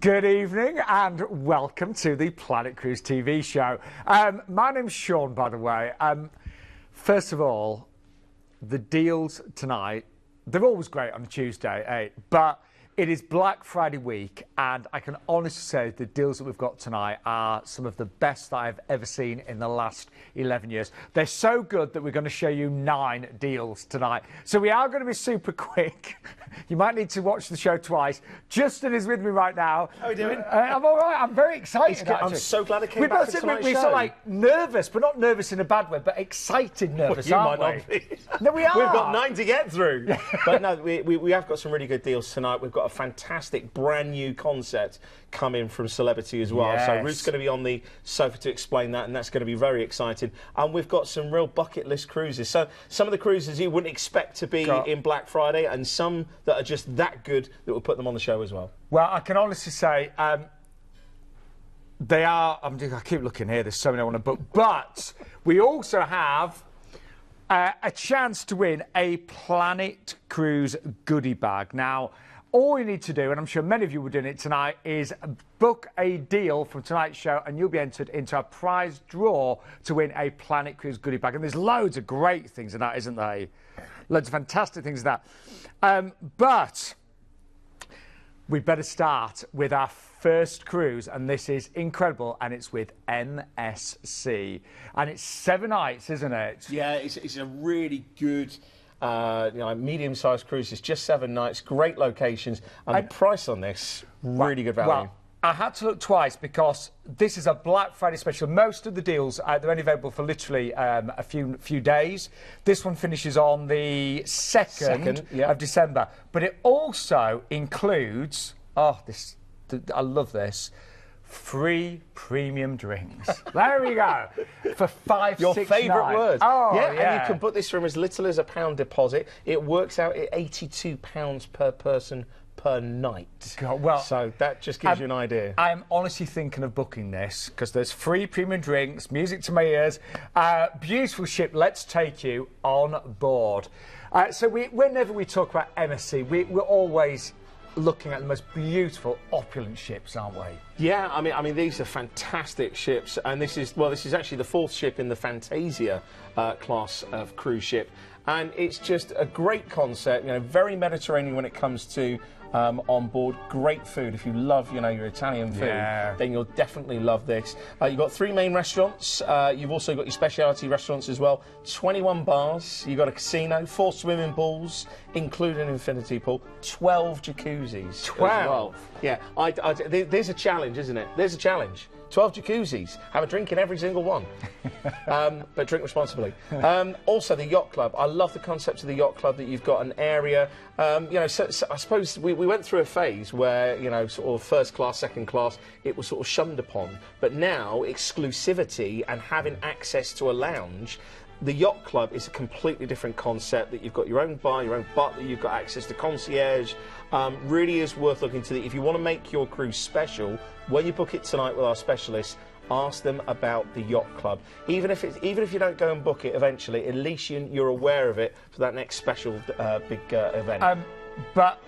Good evening and welcome to the Planet Cruise TV show. My name's Sean, by the way. First of all, the deals tonight, they're always great on a Tuesday, but it is Black Friday week, and I can honestly say the deals that we've got tonight are some of the best that I've ever seen in the last 11 years. They're so good that we're going to show you 9 deals tonight. So we are going to be super quick. You might need to watch the show twice. Justin is with me right now. How are you doing? I'm all right. I'm very excited. I'm so glad I came back for tonight's we're show. sort of like nervous, but not nervous in a bad way, but excited nervous, you aren't might we? not be. No, we are. We've got 9 to get through. But no, we have got some really good deals tonight. We've got a fantastic brand new concept coming from Celebrity as well. Yes. So Ruth's going to be on the sofa to explain that, and that's going to be very exciting. And we've got some real bucket list cruises. So some of the cruises you wouldn't expect to be in Black Friday, and some that are just that good that we'll put them on the show as well. Well, I can honestly say they are. I keep looking here. There's so many I want to book, but we also have a chance to win a Planet Cruise goodie bag. Now, all you need to do, and I'm sure many of you will do it tonight, is book a deal from tonight's show and you'll be entered into a prize draw to win a Planet Cruise goodie bag. And there's loads of great things in that, isn't there? Loads of fantastic things in that. But we better start with our first cruise, and this is incredible, and it's with MSC. And it's 7 nights, isn't it? Yeah, it's a really good medium-sized cruise. It's just 7 nights, great locations, and the price on this, really good value. Well, I had to look twice because this is a Black Friday special. Most of the deals, they're only available for literally a few days. This one finishes on the 2nd of December. But it also includes, I love this, free premium drinks. There we go. For 5, Your 6 favourite nights. word. Oh, yeah, and you can put this from as little as £1 deposit. It works out at £82 per person per night. God, well, so that just gives you an idea. I'm honestly thinking of booking this because there's free premium drinks, music to my ears, beautiful ship. Let's take you on board. So whenever we talk about MSC, we're always looking at the most beautiful, opulent ships, aren't we? Yeah, I mean, these are fantastic ships, and this is actually the 4th ship in the Fantasia class of cruise ship, and it's just a great concept. You know, very Mediterranean when it comes to on board. Great food. If you love, your Italian food, then you'll definitely love this. You've got 3 main restaurants. You've also got your specialty restaurants as well. 21 bars. You've got a casino, 4 swimming pools, including an infinity pool, 12 jacuzzis. 12? Yeah. There's a challenge, isn't it? There's a challenge. 12 jacuzzis. Have a drink in every single one. But drink responsibly. Also, the yacht club. I love the concept of the yacht club, that you've got an area. So I suppose we went through a phase where, sort of first class, second class, it was sort of shunned upon. But now, exclusivity and having access to a lounge, the yacht club is a completely different concept, that you've got your own bar, your own butler, you've got access to concierge. Really is worth looking to. If you want to make your cruise special, when you book it tonight with our specialists, ask them about the yacht club. Even if you don't go and book it eventually, at least you're aware of it for that next special big event. But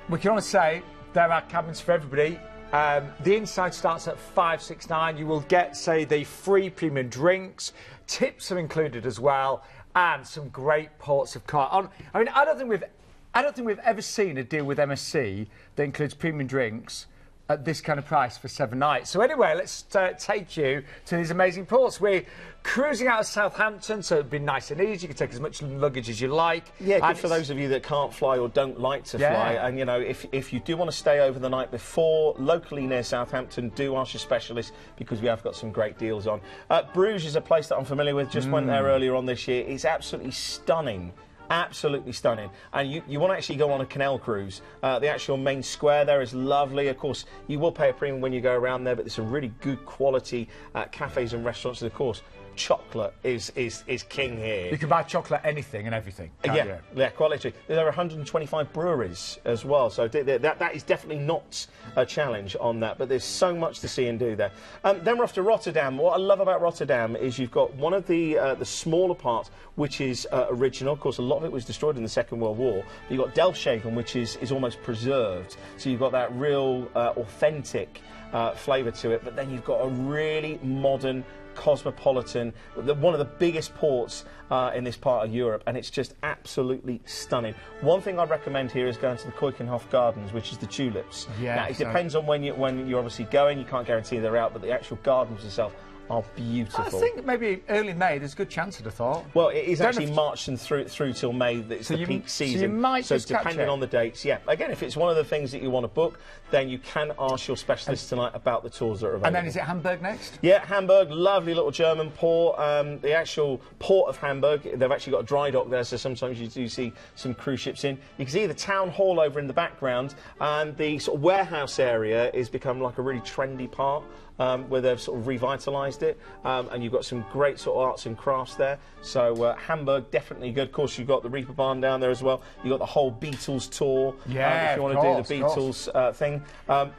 we can only say there are cabins for everybody. The inside starts at $569. You will get, say, the free premium drinks. Tips are included as well, and some great ports of call. I mean, I don't think we've ever seen a deal with MSC that includes premium drinks at this kind of price for 7 nights. So anyway, let's take you to these amazing ports. We're cruising out of Southampton, so it'd be nice and easy. You can take as much luggage as you like. Yeah, good for those of you that can't fly or don't like to fly. And, if you do want to stay over the night before, locally near Southampton, do ask your specialist, because we have got some great deals on. Bruges is a place that I'm familiar with. Just went there earlier on this year. It's absolutely stunning. Absolutely stunning. And you want to actually go on a canal cruise. The actual main square there is lovely. Of course, you will pay a premium when you go around there, but there's some really good quality cafes and restaurants. And of course, chocolate is king here. You can buy chocolate, anything and everything. can't you? Quite literally. There are 125 breweries as well, so that is definitely not a challenge on that, but there's so much to see and do there. Then we're off to Rotterdam. What I love about Rotterdam is you've got one of the smaller parts, which is original. Of course, a lot of it was destroyed in the Second World War. But you've got Delfshaven, which is almost preserved, so you've got that real authentic flavour to it, but then you've got a really modern, cosmopolitan, one of the biggest ports in this part of Europe, and it's just absolutely stunning. One thing I'd recommend here is going to the Keukenhof Gardens, which is the tulips. Yeah, now, it depends on when you're obviously going. You can't guarantee they're out, but the actual gardens themselves are beautiful. I think maybe early May, there's a good chance, I'd have thought. Well, it is actually March and through till May. It's the peak season. So you might just depending on the dates, yeah. Again, if it's one of the things that you want to book, then you can ask your specialist tonight about the tours that are available. And then is it Hamburg next? Yeah, Hamburg, lovely little German port. The actual port of Hamburg, they've actually got a dry dock there, so sometimes you do see some cruise ships in. You can see the town hall over in the background, and the sort of warehouse area is become like a really trendy part. Where they've sort of revitalised it, and you've got some great sort of arts and crafts there. So Hamburg, definitely good. Of course, you've got the Reaper Barn down there as well. You've got the whole Beatles tour, yeah, if you want to do the Beatles thing.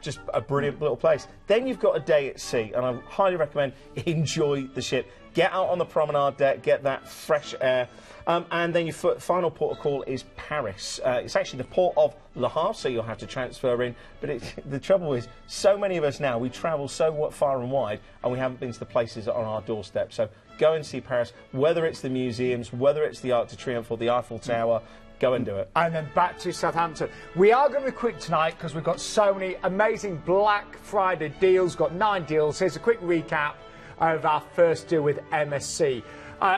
Just a brilliant little place. Then you've got a day at sea, and I highly recommend enjoy the ship. Get out on the promenade deck, get that fresh air. And then your final port of call is Paris. It's actually the port of Le Havre, so you'll have to transfer in. But the trouble is, so many of us now, we travel so far and wide, and we haven't been to the places on our doorstep. So go and see Paris, whether it's the museums, whether it's the Arc de Triomphe or the Eiffel Tower. Go and do it. And then back to Southampton. We are going to be quick tonight because we've got so many amazing Black Friday deals. Got 9 deals. Here's a quick recap of our first deal with MSC.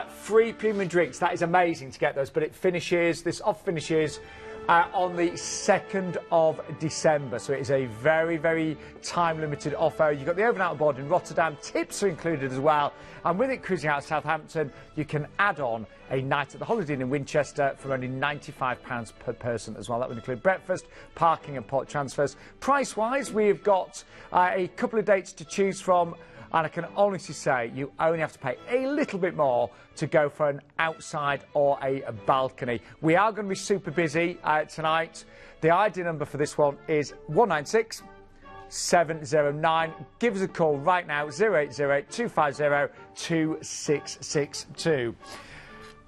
Free premium drinks, that is amazing to get those, but this offer finishes on the 2nd of December, so it is a very, very time-limited offer. You've got the over and out board in Rotterdam, tips are included as well, and with it cruising out of Southampton, you can add on a night at the Holiday Inn in Winchester for only £95 per person as well. That would include breakfast, parking and port transfers. Price-wise, we've got a couple of dates to choose from, and I can honestly say you only have to pay a little bit more to go for an outside or a balcony. We are going to be super busy tonight. The ID number for this one is 196 709. Give us a call right now, 080 250 2662.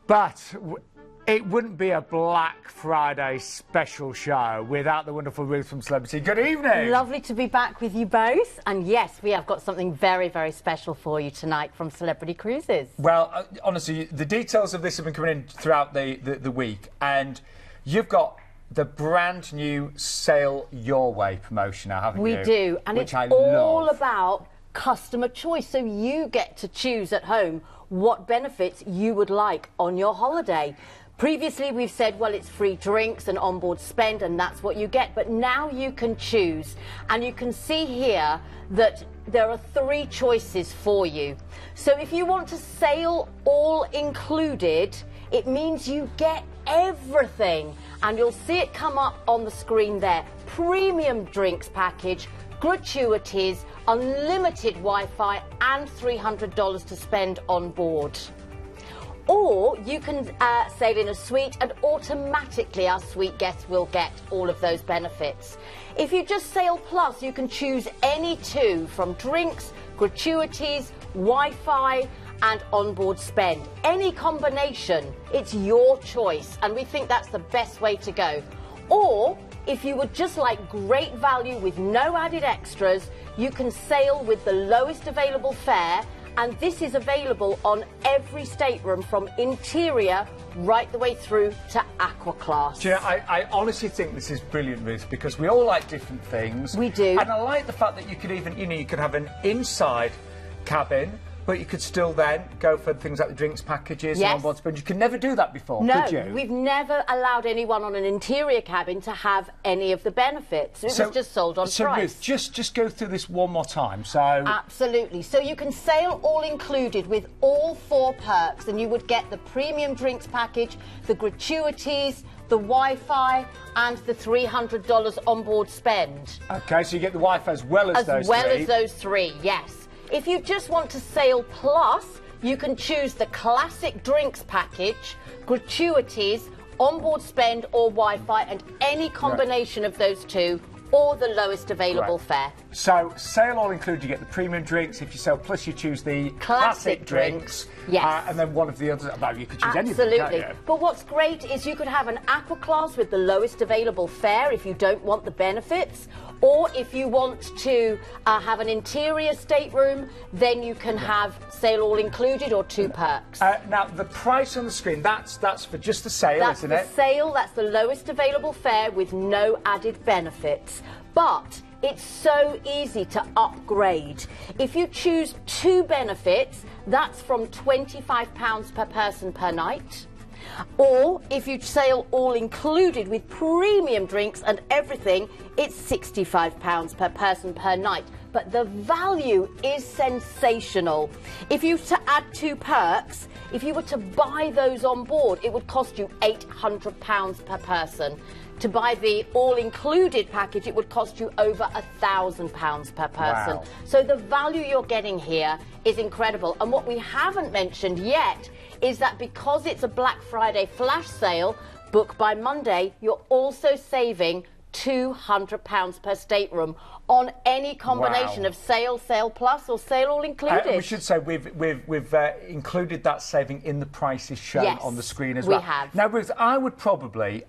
But it wouldn't be a Black Friday special show without the wonderful Ruth from Celebrity. Good evening. Lovely to be back with you both. And yes, we have got something very, very special for you tonight from Celebrity Cruises. Well, honestly, the details of this have been coming in throughout the week. And you've got the brand new Sail Your Way promotion now, haven't you? We do. And it's all about customer choice. So you get to choose at home what benefits you would like on your holiday. Previously, we've said, well, it's free drinks and onboard spend, and that's what you get. But now you can choose. And you can see here that there are 3 choices for you. So if you want to sail all included, it means you get everything. And you'll see it come up on the screen there. Premium drinks package, gratuities, unlimited Wi-Fi, and $300 to spend on board. Or you can sail in a suite, and automatically our suite guests will get all of those benefits. If you just sail plus, you can choose any 2 from drinks, gratuities, Wi-Fi and onboard spend. Any combination, it's your choice, and we think that's the best way to go. Or if you would just like great value with no added extras, you can sail with the lowest available fare. And this is available on every stateroom from interior right the way through to aqua class. Do you know, I honestly think this is brilliant, Ruth, because we all like different things. We do. And I like the fact that you could even, you could have an inside cabin, but you could still then go for things like the drinks packages and onboard spend. You could never do that before, could you? No, we've never allowed anyone on an interior cabin to have any of the benefits. It was just sold on price. So, Ruth, just go through this one more time. So absolutely. So you can sail all included with all 4 perks, and you would get the premium drinks package, the gratuities, the Wi-Fi and the $300 onboard spend. OK, so you get the Wi-Fi as well as those 3? As well as those 3, yes. If you just want to sail plus, You can choose the classic drinks package, gratuities, onboard spend or Wi-Fi, and any combination of those two, or the lowest available fare. So, sail all included, you get the premium drinks. If you sail plus, you choose the classic drinks. Yes. And then one of the others, well, you could choose anything. Absolutely. But what's great is you could have an aqua class with the lowest available fare if you don't want the benefits. Or if you want to have an interior stateroom, then you can have sail all included or 2 perks. Now, the price on the screen, that's for just the sail, isn't it? That's the sail, that's the lowest available fare with no added benefits. But it's so easy to upgrade. If you choose 2 benefits, that's from £25 per person per night. Or if you sail all included with premium drinks and everything, it's £65 per person per night. But the value is sensational. If you were to add 2 perks, if you were to buy those on board, it would cost you £800 per person. To buy the all-included package, it would cost you over £1,000 per person. Wow. So the value you're getting here is incredible. And what we haven't mentioned yet is that because it's a Black Friday flash sale, book by Monday, you're also saving £200 per stateroom on any combination of sail, sail plus, or sail all included. We should say we've included that saving in the prices shown on the screen as well. We have. Now, Ruth, I would probably.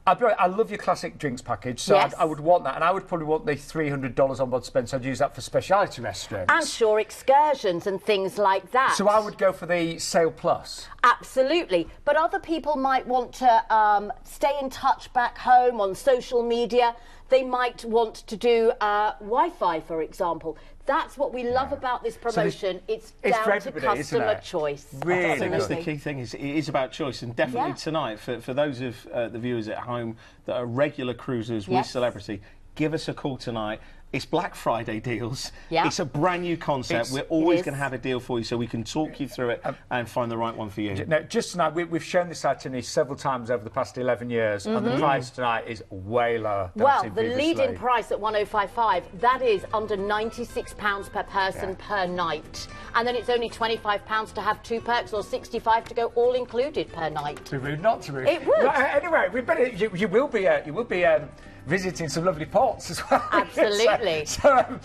I love your classic drinks package, so Yes. I would want that, and I would probably want the $300 on board spend, so I'd use that for speciality restaurants. And shore excursions and things like that. So I would go for the Sail Plus. Absolutely. But other people might want to stay in touch back home on social media. They might want to do Wi-Fi, for example. That's what we love about this promotion. It's down to customer choice. Really, I think that's the key thing. It is about choice, and definitely tonight, for those of the viewers at home that are regular cruisers with Celebrity, give us a call tonight. It's Black Friday deals. Yeah. It's a brand new concept. We're always going to have a deal for you, so we can talk you through it and find the right one for you. Now, just tonight, we've shown this itinerary several times over the past 11 years, and the price tonight is way lower than I've Well, seen the previously. lead-in price at 1055, that is under £96 per person per night. And then it's only £25 to have 2 perks, or $65 to go all included per night. Too rude, not too rude. It would. Right, anyway, we better. You will be. Visiting some lovely ports as well. Absolutely. so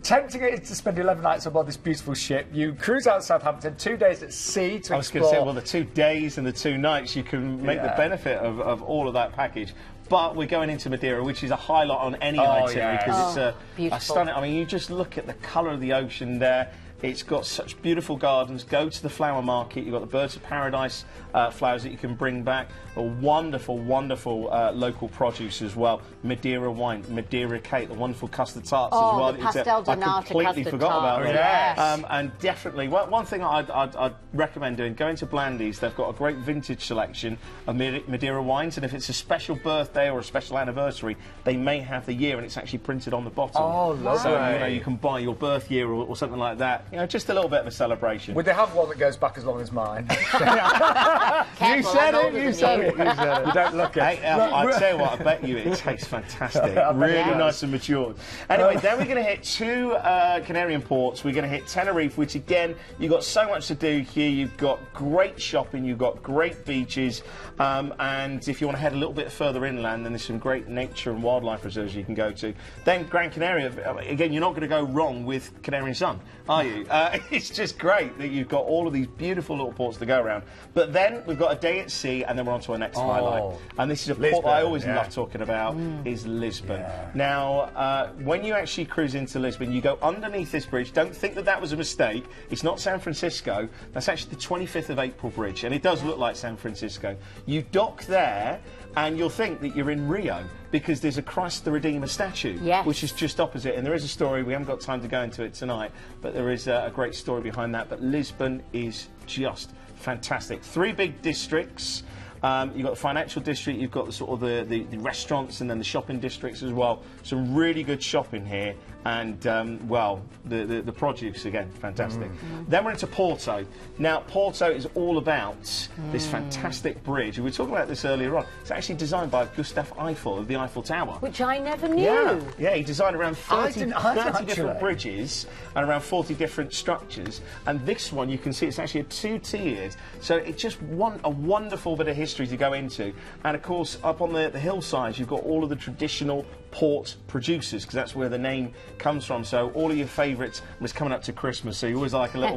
tempting it is to spend 11 nights on board this beautiful ship. You cruise out of Southampton, 2 days at sea to I was going explore. to say, well, the 2 days and the 2 nights, you can make the benefit of all of that package. But we're going into Madeira, which is a highlight on any itinerary, because it's a stunning. I mean, you just look at the colour of the ocean there. It's got such beautiful gardens. Go to the flower market. You've got the birds of paradise flowers that you can bring back. A wonderful, wonderful local produce as well. Madeira wine, Madeira cake, the wonderful custard tarts as well. The pastel de nata I completely custard forgot about tart. that. Yes. And definitely, one thing I'd recommend doing, going to Blandy's. They've got a great vintage selection of Madeira wines, and if it's a special birthday or a special anniversary, they may have the year, and it's actually printed on the bottom. Oh, lovely. So you can buy your birth year or something like that. Just a little bit of a celebration. Would they have one that goes back as long as mine? You said it. You said it. You don't look it. Hey, I'll tell you what, I bet you it tastes fantastic. Really nice and matured. Anyway, then we're going to hit 2 Canarian ports. We're going to hit Tenerife, which again, you've got so much to do here. You've got great shopping, you've got great beaches, and if you want to head a little bit further inland, then there's some great nature and wildlife reserves you can go to. Then Gran Canaria, again, you're not going to go wrong with Canarian Sun, are you? It's just great that you've got all of these beautiful little ports to go around. But then we've got a day at sea, and then we're on to our next highlight. And this is a port I always love talking about, is Lisbon. Yeah. Now, when you actually cruise into Lisbon, you go underneath this bridge. Don't think that was a mistake. It's not San Francisco. That's actually the 25th of April bridge, and it does look like San Francisco. You dock there, and you'll think that you're in Rio, because there's a Christ the Redeemer statue, which is just opposite. And there is a story, we haven't got time to go into it tonight, but there is a great story behind that. But Lisbon is just fantastic. 3 big districts. You've got the financial district, you've got the sort of the restaurants, and then the shopping districts as well. Some really good shopping here, and well, the produce again, fantastic. Then we're into Porto. Now, Porto is all about this fantastic bridge. We were talking about this earlier on. It's actually designed by Gustav Eiffel of the Eiffel Tower. Which I never knew. Yeah, he designed around 30 actually. different bridges and around 40 different structures. And this one, you can see it's actually a 2-tiered. So it's just a wonderful bit of history to go into. And of course, up on the hillsides, you've got all of the traditional port producers, because that's where the name comes from. So all of your favourites was coming up to Christmas, so you always like a little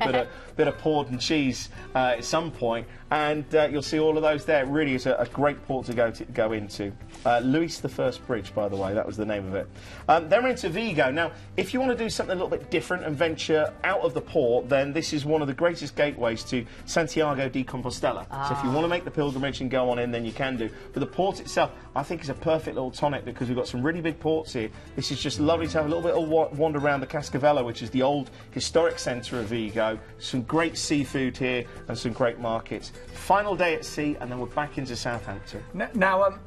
bit of port and cheese at some point, and you'll see all of those there. It really is a great port to go into. Louis I Bridge, by the way, that was the name of it. Then we're into Vigo. Now, if you want to do something a little bit different and venture out of the port, then this is one of the greatest gateways to Santiago de Compostela. So if you want to make the pilgrimage and go on in, then you can do. But the port itself, I think, is a perfect little tonic, because we've got some really big ports here. This is just lovely to have a little bit of wander around the Cascavello, which is the old historic centre of Vigo. Some great seafood here and some great markets. Final day at sea, and then we're back into Southampton. Now,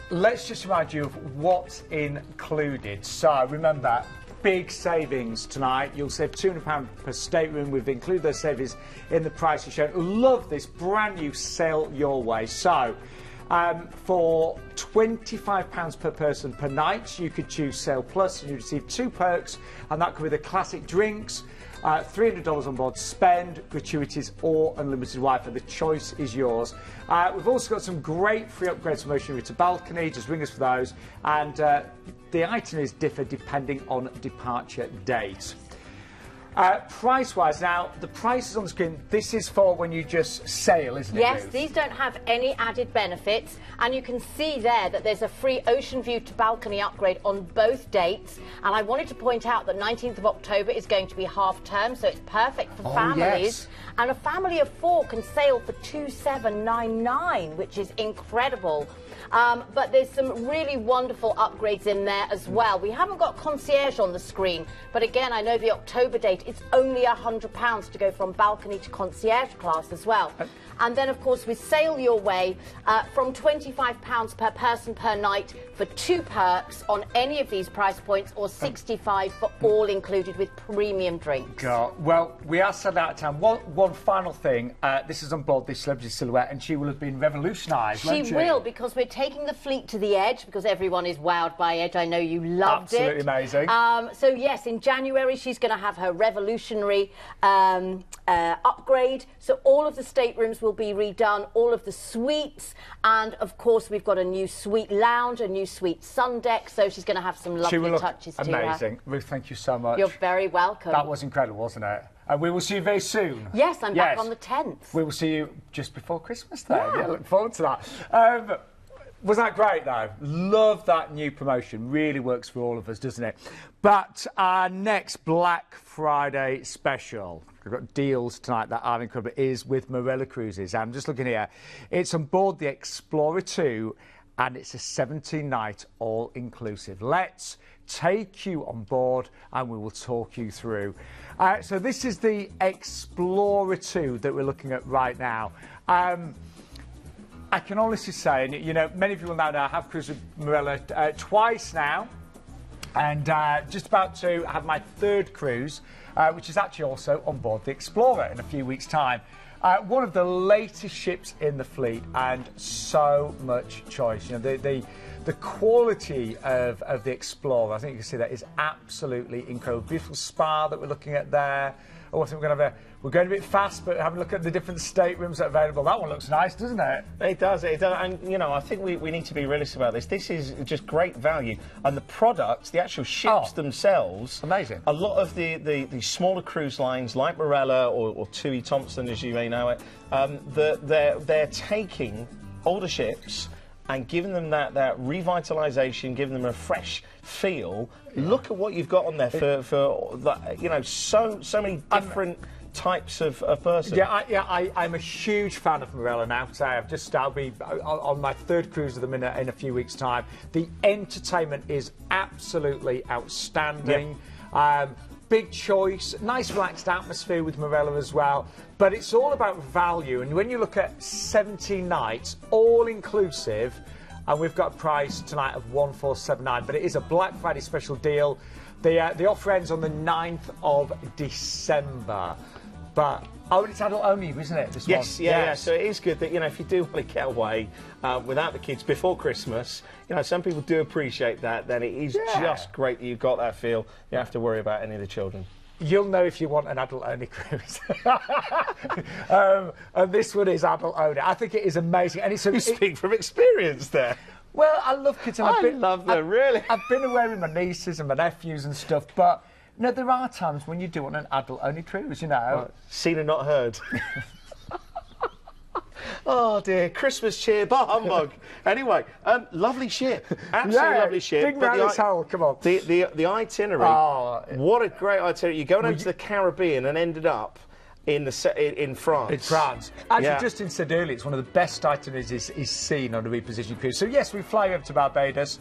let's just remind you of what's included. So remember, big savings tonight. You'll save £200 per stateroom. We've included those savings in the price you showed. Love this brand new Sail Your Way. So for £25 per person per night, you could choose Sail Plus, and you receive 2 perks, and that could be the classic drinks, $300 on board spend, gratuities, or unlimited Wi-Fi. The choice is yours. We've also got some great free upgrades from Ocean Route to balcony. Just ring us for those. And the itineraries differ depending on departure date. Price-wise, now, the prices on the screen, this is for when you just sail, isn't it, Yes, Ruth? these don't have any added benefits, and you can see there that there's a free ocean view to balcony upgrade on both dates. And I wanted to point out that 19th of October is going to be half term, so it's perfect for families. Yes. And a family of 4 can sail for $2,799, which is incredible. But there's some really wonderful upgrades in there as well. We haven't got concierge on the screen, but again, I know the October date, it's only £100 to go from balcony to concierge class as well. And then, of course, with Sail Your Way, from £25 per person per night for 2 perks on any of these price points, or $65 for all included with premium drinks. Well, we are set out of time. One final thing. This is on board this Celebrity Silhouette, and she will have been revolutionised, won't she? She will, because we're taking the fleet to the Edge, because everyone is wowed by Edge. I know you loved it. Absolutely amazing. So, yes, in January, she's going to have her revolutionary upgrade. So all of the staterooms will be redone, all of the suites, and, of course, we've got a new suite lounge, a new suite sun deck, so she's going to have some lovely touches to her. Amazing. Ruth, thank you so much. You're very welcome. That was incredible, wasn't it? And we will see you very soon. Yes, I'm back on the 10th. We will see you just before Christmas then. Yeah, look forward to that. Was that great, though? Love that new promotion. Really works for all of us, doesn't it? But our next Black Friday special, we've got deals tonight that are incredible, is with Marella Cruises. I'm just looking here. It's on board the Explorer 2, and it's a 17-night all-inclusive. Let's take you on board, and we will talk you through. So this is the Explorer 2 that we're looking at right now. I can honestly say, and you know, many people now know I have cruised with Marella twice now, and just about to have my 3rd cruise, which is actually also on board the Explorer in a few weeks' time. One of the latest ships in the fleet, and so much choice. You know, the quality of the Explorer, I think you can see that, is absolutely incredible. Beautiful spa that we're looking at there. Oh, I think we're going a bit fast, but have a look at the different staterooms that are available. That one looks nice, doesn't it? It does, and you know, I think we need to be realistic about this. This is just great value, and the products, the actual ships themselves, amazing. A lot of the smaller cruise lines like Marella or Tui Thompson, as you may know it, they're taking older ships and giving them that revitalisation, giving them a fresh feel. Look at what you've got on there for you know, so many different types of person. I'm a huge fan of Marella now. So I'll be on my 3rd cruise with them in a few weeks' time. The entertainment is absolutely outstanding. Big choice, nice relaxed atmosphere with Marella as well. But it's all about value. And when you look at 17 nights, all inclusive, and we've got a price tonight of $1,479, but it is a Black Friday special deal. The offer ends on the 9th of December. But, it's adult only, isn't it, this Yes, one? yeah. So it is good that, if you do want to get away without the kids before Christmas, some people do appreciate that, then it is just great that you've got that feel. You don't have to worry about any of the children. You'll know if you want an adult-only cruise. And this one is adult-only. I think it is amazing. And You speak from experience there. Well, I love kids. And I love them, really. I've been away with my nieces and my nephews and stuff, but there are times when you do want an adult-only cruise, Right. Seen and not heard. Oh dear, Christmas cheer, bah humbug. Anyway, lovely ship, absolutely lovely ship. Big Marella hole, come on. The itinerary, what a great itinerary. You're going over to the Caribbean and ended up in France. In France. Actually, Justin said earlier, it's one of the best itineraries is seen on a repositioned cruise. So yes, we fly over to Barbados.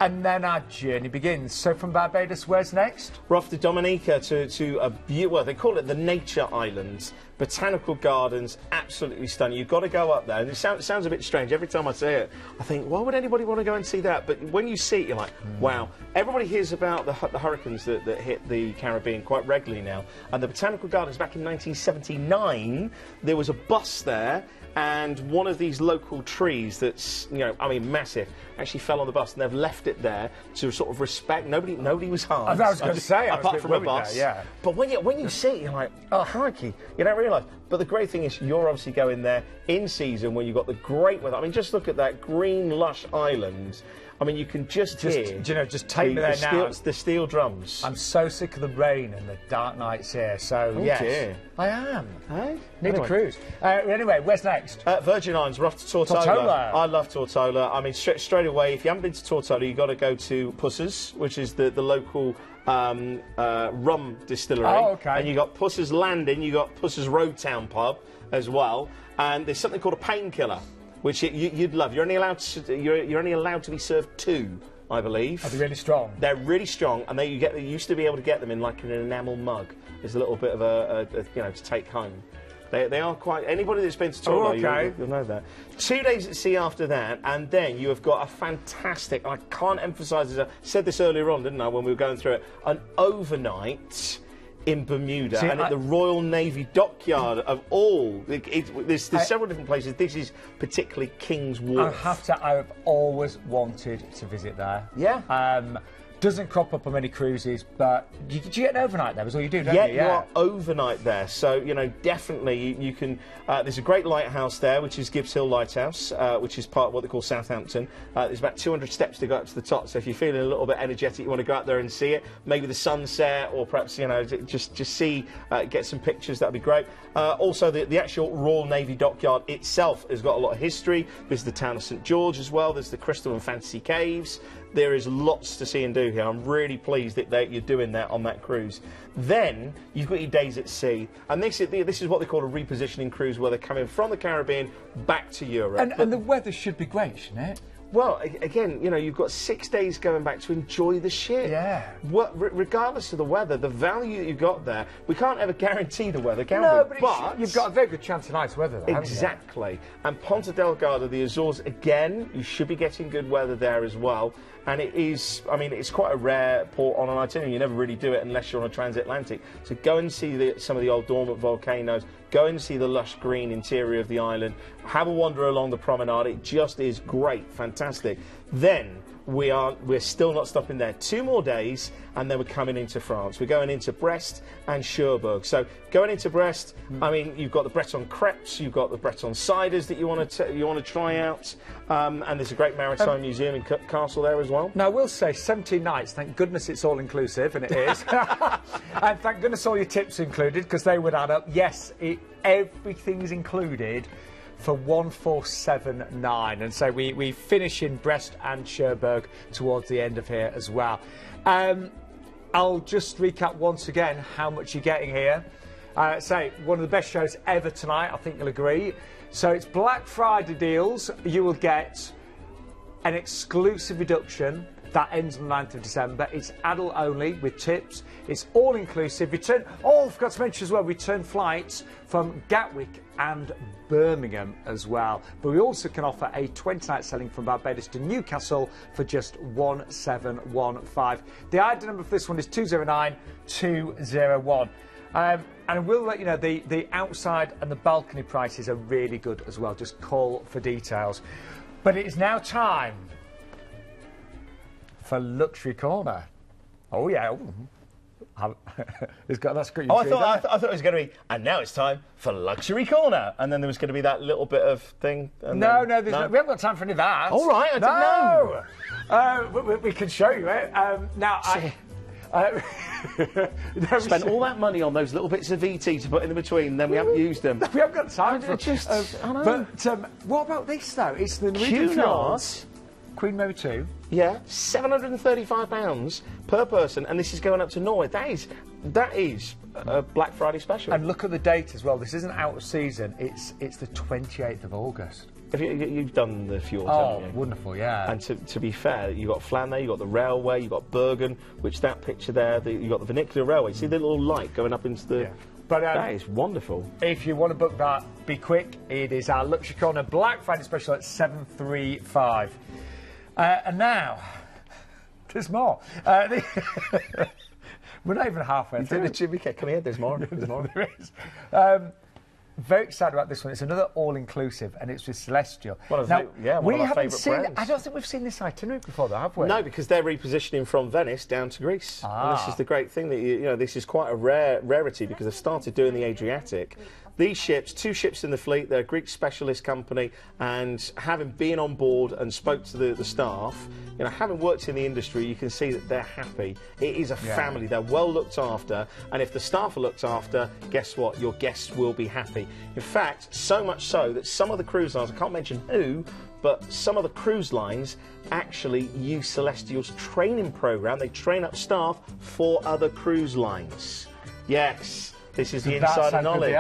And then our journey begins. So from Barbados, where's next? We're off to Dominica to well, they call it the Nature Islands. Botanical gardens, absolutely stunning. You've got to go up there. And it sounds a bit strange. Every time I say it, I think, why would anybody want to go and see that? But when you see it, you're like, wow. Everybody hears about the hurricanes that hit the Caribbean quite regularly now. And the Botanical Gardens, back in 1979, there was a bus there, and one of these local trees that's, massive, actually fell on the bus, and they've left it there to sort of respect. Nobody was harmed. I was going to say, apart from a bus. There, But when you see it, you're like, oh, crikey. You don't realise. But the great thing is, you're obviously going there in season when you've got the great weather. I mean, just look at that green, lush island. I mean, you can just hear. Just take me there now. The steel drums. I'm so sick of the rain and the dark nights here. So yes, dear. I am. Hey? Need a cruise. Anyway, where's next? Virgin Islands. We're off to Tortola. Tortola. I love Tortola. I mean, straight away, if you haven't been to Tortola, you've got to go to Puss's, which is the local rum distillery. Oh, okay. And you got Puss's Landing. You got Puss's Road Town pub as well. And there's something called a painkiller, which you'd love. You're only allowed to be served 2, I believe. Are they really strong? They're really strong, and you used to be able to get them in like an enamel mug. There's a little bit of a to take home. They are quite. Anybody that's been to Tortola, you'll know that. 2 days at sea after that, and then you have got a fantastic. I can't emphasise this. I said this earlier on, didn't I? When we were going through it, an overnight in Bermuda, and at the Royal Navy dockyard of all. There's several different places. This is particularly King's Wharf. I have always wanted to visit there. Yeah. Doesn't crop up on many cruises, but do you get an overnight there? That's all you do, don't you? You are overnight there. So, definitely you can... there's a great lighthouse there, which is Gibbs Hill Lighthouse, which is part of what they call Southampton. There's about 200 steps to go up to the top, so if you're feeling a little bit energetic, you want to go out there and see it, maybe the sunset, or perhaps, just see, get some pictures, that'd be great. Also, the actual Royal Navy dockyard itself has got a lot of history. There's the town of St George as well. There's the Crystal and Fantasy Caves. There is lots to see and do here. I'm really pleased that you're doing that on that cruise. Then you've got your days at sea, and this is what they call a repositioning cruise, where they're coming from the Caribbean back to Europe. And the weather should be great, shouldn't it? Well, again, you've got 6 days going back to enjoy the ship. Yeah. Regardless of the weather, the value that you've got there, we can't ever guarantee the weather, can we? No, but you've got a very good chance of nice weather there, exactly. And Ponta Delgada, the Azores, again, you should be getting good weather there as well. And it is, it's quite a rare port on an itinerary. You never really do it unless you're on a transatlantic. So go and see some of the old dormant volcanoes. Go and see the lush green interior of the island. Have a wander along the promenade. It just is great, fantastic. Then we're still not stopping there. 2 more days, and then we're coming into France. We're going into Brest and Cherbourg. So going into Brest, you've got the Breton crepes, you've got the Breton ciders that you want to try out, and there's a great maritime museum and castle there as well. Now, I will say 17 nights. Thank goodness it's all inclusive, and it is. And thank goodness all your tips included, because they would add up. Yes, everything's included for 1479, and so we finish in Brest and Cherbourg towards the end of here as well. I'll just recap once again how much you're getting here. Say one of the best shows ever tonight, I think you'll agree. So it's Black Friday deals. You will get an exclusive reduction That ends on the 9th of December. It's adult only with tips. It's all inclusive. Return. Oh, I forgot to mention as well. Return flights from Gatwick and Birmingham as well. But we also can offer a 20-night sailing from Barbados to Newcastle for just 1715. The ID number for this one is 209201. And we'll let you know the outside and the balcony prices are really good as well. Just call for details. But it is now time for Luxury Corner. Oh, yeah. It's got that screen. Oh, I thought it was going to be, and now it's time for Luxury Corner. And then there was going to be that little bit of thing. No, we haven't got time for any of that. All right, I didn't know. We can show you it. Now, spent all that money on those little bits of ET to put in between, then we haven't used them. We haven't got time for it. I know. But what about this, though? It's the Norwegian Fjords Queen Mary 2. Yeah, £735 per person, and this is going up to Norway. That is a Black Friday special. And look at the date as well. This isn't out of season. It's the 28th of August. You've done the fjords, haven't you? Wonderful, yeah. And to be fair, you've got Flan there, you've got the railway, you've got Bergen, which that picture there, you've got the vernacular railway. See the little light going up into the... Yeah. But, that is wonderful. If you want to book that, be quick. It is our Luxury Corner Black Friday special at 735. And now, there's more. We're not even halfway through. Jimmy K. Come here, there's more. There's more. There is. Very excited about this one. It's another all-inclusive, and it's with Celestial. One of our favourite brands. I don't think we've seen this itinerary before, though, have we? No, because they're repositioning from Venice down to Greece. And this is the great thing that this is quite a rarity because they've started doing the Adriatic. These ships, 2 ships in the fleet, they're a Greek specialist company, and having been on board and spoke to the staff, having worked in the industry, you can see that they're happy. It is a family, they're well looked after, and if the staff are looked after, guess what? Your guests will be happy. In fact, so much so that some of the cruise lines, I can't mention who, but some of the cruise lines actually use Celestial's training programme. They train up staff for other cruise lines. Yes. This is the insider knowledge.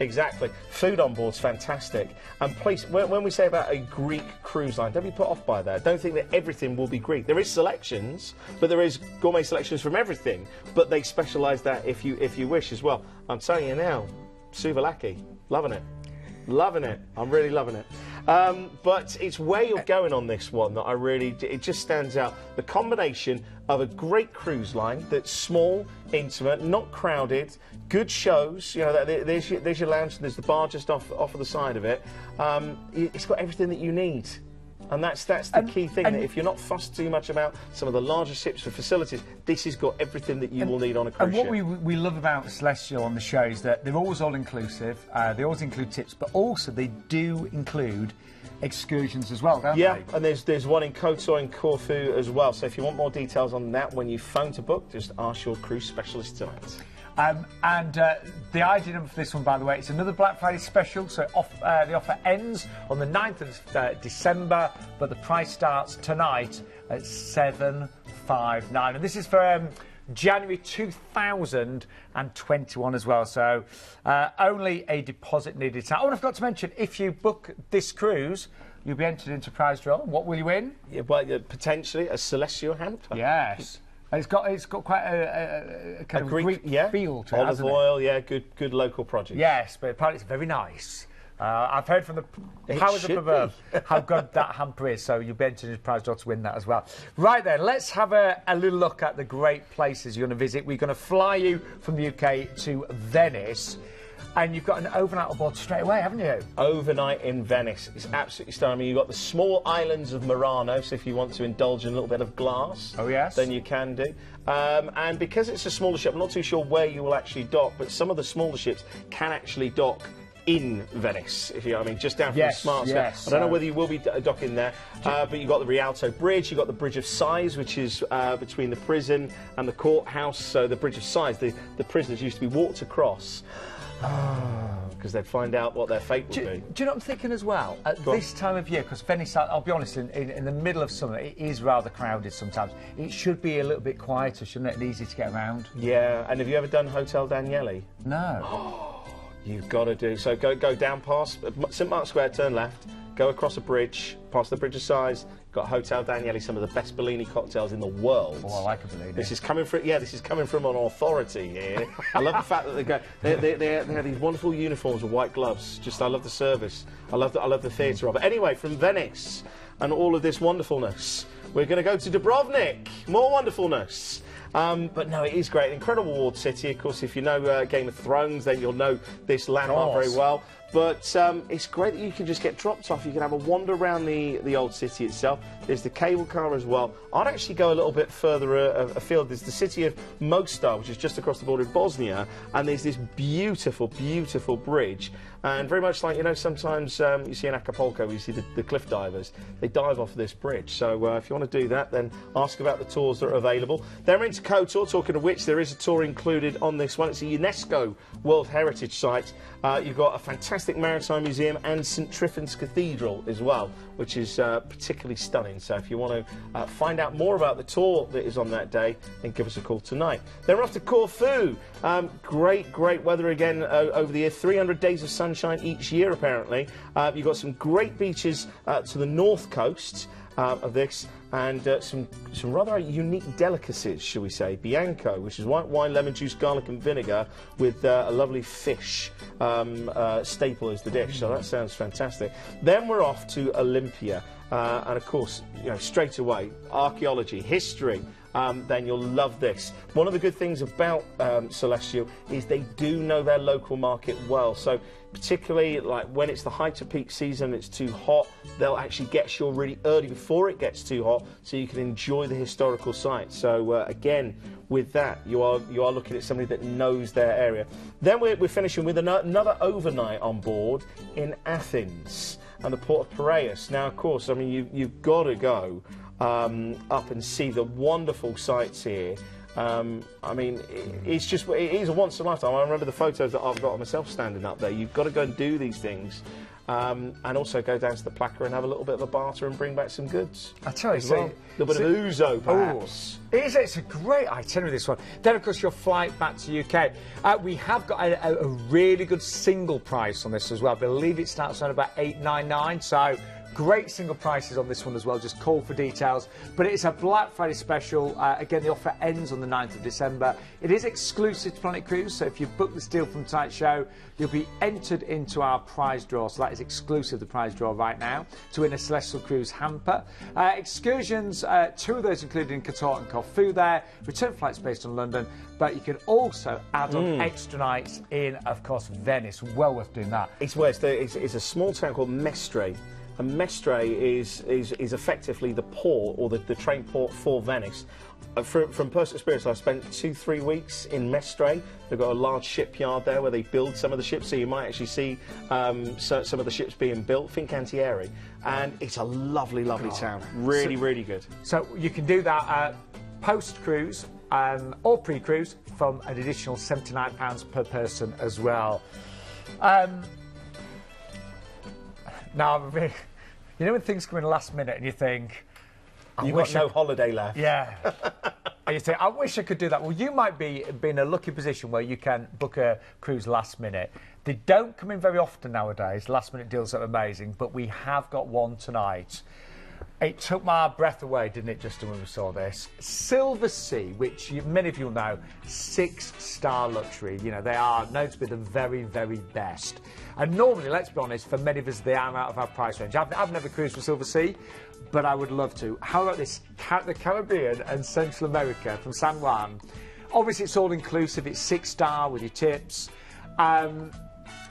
Exactly. Food on board's fantastic. And when we say about a Greek cruise line, don't be put off by that. Don't think that everything will be Greek. There is selections, but there is gourmet selections from everything. But they specialise that if you wish as well. I'm telling you now, Souvlaki, loving it. Loving it. I'm really loving it. But it's where you're going on this one that it just stands out. The combination of a great cruise line that's small, intimate, not crowded, good shows. There's your lounge, there's the bar just off of the side of it. It's got everything that you need. And that's the key thing, that if you're not fussed too much about some of the larger ships or facilities, this has got everything that you will need on a cruise ship. And what we love about Celestial on the show is that they're always all-inclusive, they always include tips, but also they do include excursions as well, don't they? Yeah, and there's one in Kotor and Corfu as well, so if you want more details on that, when you phone to book, just ask your cruise specialist tonight. The ID number for this one, by the way, it's another Black Friday special, so the offer ends on the 9th of December, but the price starts tonight at $759. And this is for January 2021 as well, so only a deposit needed. Oh, and I forgot to mention, if you book this cruise, you'll be entered into prize draw. What will you win? Yeah, well, potentially a Celestial hamper. Yes. It's got quite a kind of Greek feel to it, olive oil, good local produce. Yes, but apparently it's very nice. I've heard from the powers of above how good that hamper is, so you'll be entered into prize draw to win that as well. Right then, let's have a little look at the great places you're going to visit. We're going to fly you from the UK to Venice. And you've got an overnight aboard straight away, haven't you? Overnight in Venice. It's absolutely stunning. I mean, you've got the small islands of Murano, so if you want to indulge in a little bit of glass, then you can do. And because it's a smaller ship, I'm not too sure where you will actually dock, but some of the smaller ships can actually dock in Venice, if you know what I mean, just down from the Smart Sky. I don't know whether you will be docking there, but you've got the Rialto Bridge, you've got the Bridge of Sighs, which is between the prison and the courthouse. So the Bridge of Sighs, the prisoners used to be walked across. Because they'd find out what their fate would be. Do you know what I'm thinking as well? At this time of year, because Venice, I'll be honest, in the middle of summer, it is rather crowded sometimes. It should be a little bit quieter, shouldn't it? And easy to get around. Yeah, and have you ever done Hotel Daniele? No. you've got to do. So go down past St Mark's Square, turn left, go across a bridge, past the Bridge of Sighs. Got Hotel Daniele, some of the best Bellini cocktails in the world. Oh, I like a Bellini. This is coming from an authority here. I love the fact that they have these wonderful uniforms with white gloves. I love the service. I love the theatre of it. Anyway, from Venice and all of this wonderfulness, we're going to go to Dubrovnik. More wonderfulness. But no, it is great. Incredible walled city. Of course, if you know Game of Thrones, then you'll know this landmark very well. But it's great that you can just get dropped off. You can have a wander around the old city itself. There's the cable car as well. I'd actually go a little bit further afield. There's the city of Mostar, which is just across the border of Bosnia, and there's this beautiful, beautiful bridge. And very much like, you know, sometimes you see in Acapulco, you see the cliff divers. They dive off this bridge. So if you want to do that, then ask about the tours that are available. They're into KOTOR, talking of which, there is a tour included on this one. It's a UNESCO World Heritage Site. You've got a fantastic maritime museum and St Trifon's Cathedral as well, which is particularly stunning. So if you want to find out more about the tour that is on that day, then give us a call tonight. Then we're off to Corfu. Great weather again over the year. 300 days of sunshine each year, apparently. You've got some great beaches to the north coast of this, and some rather unique delicacies, shall we say. Bianco, which is white wine, lemon juice, garlic and vinegar with a lovely fish staple as the dish. So that sounds fantastic. Then we're off to Olympia, and of course, you know, straight away, archaeology, history. Then you'll love this. One of the good things about Celestial is they do know their local market well. So particularly like when it's the height of peak season, it's too hot, they'll actually get ashore really early before it gets too hot, so you can enjoy the historical sites. So again, with that, you are looking at somebody that knows their area. Then we're finishing with another overnight on board in Athens and the port of Piraeus. Now, of course, I mean you've got to go up and see the wonderful sights here. I mean, it is a once in a lifetime. I remember the photos that I've got of myself standing up there. You've got to go and do these things. And also go down to the Plaka and have a little bit of a barter and bring back some goods. I tell you, a little bit of ouzo, perhaps. It's a great itinerary, this one. Then, of course, your flight back to UK. We have got a really good single price on this as well. I believe it starts on about $899, so great single prices on this one as well. Just call for details. But it's a Black Friday special. Again, the offer ends on the 9th of December. It is exclusive to Planet Cruise, so if you book this deal from tonight's show, you'll be entered into our prize draw. So that is exclusive, the prize draw right now, to win a Celestial Cruise hamper. Excursions, 2 of those included in Qatar and Corfu there. Return flights based on London. But you can also add on extra nights in, of course, Venice. Well worth doing that. It's a small town called Mestre. And Mestre is effectively the port, or the train port for Venice. From personal experience, I spent 2-3 weeks in Mestre. They've got a large shipyard there where they build some of the ships, so you might actually see some of the ships being built. Fincantieri, and it's a lovely town. Really good. So you can do that post-cruise or pre-cruise from an additional £79 per person as well. Now, you know when things come in last minute and you think, you've got no holiday left. Yeah. And you think, I wish I could do that. Well, you might be in a lucky position where you can book a cruise last minute. They don't come in very often nowadays. Last minute deals are amazing, but we have got one tonight. It took my breath away, didn't it, Justin, when we saw this? Silver Sea, which many of you will know, 6-star luxury. You know, they are known to be the very, very best. And normally, let's be honest, for many of us, they are out of our price range. I've never cruised for Silver Sea, but I would love to. How about this? The Caribbean and Central America from San Juan. Obviously, it's all inclusive. It's 6-star with your tips.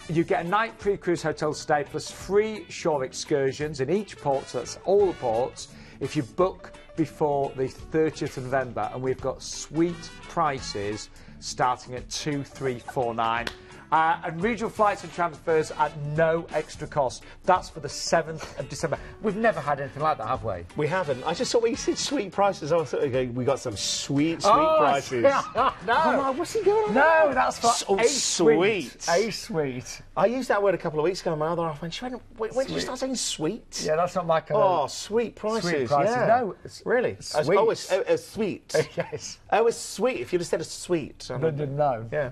You get a night pre-cruise hotel stay plus free shore excursions in each port, so that's all the ports, if you book before the 30th of November. And we've got sweet prices starting at $2,349. And regional flights and transfers at no extra cost. That's for the 7th of December. We've never had anything like that, have we? We haven't. I just thought when you said sweet prices, I thought, okay, we got some sweet prices. No. Oh, what's he doing? No, that's for a sweet. A sweet. I used that word a couple of weeks ago. My other half went, when did you start saying sweet? Yeah, that's not my kind of... Oh, sweet prices. Sweet prices. Yeah. No. Really? Sweet. Sweet. Yes. Oh, it's sweet. If you'd have said a sweet. I didn't know. Yeah.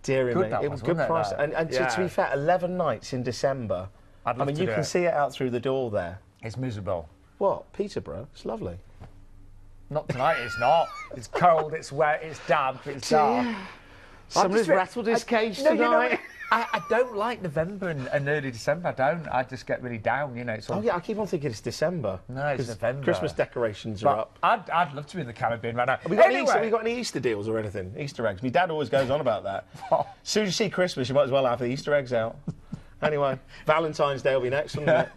Dear me, that it was was, good wasn't it, price. that? And to be fair, 11 nights in December. I'd love I mean, to you do can it. see it out through the door there. It's miserable. What? Peterborough? It's lovely. Not tonight, it's not. It's cold, it's wet, it's damp, it's dark. Somebody's rattled his cage no, tonight. You know, I don't like November and early December. I don't. I just get really down, you know. It's all... Oh, yeah, I keep on thinking it's December. No, it's November. Christmas decorations are up. I'd love to be in the Caribbean right now. Have we got any Easter deals or anything? Easter eggs? My dad always goes on about that. As soon as you see Christmas, you might as well have the Easter eggs out. Anyway, Valentine's Day will be next, won't it?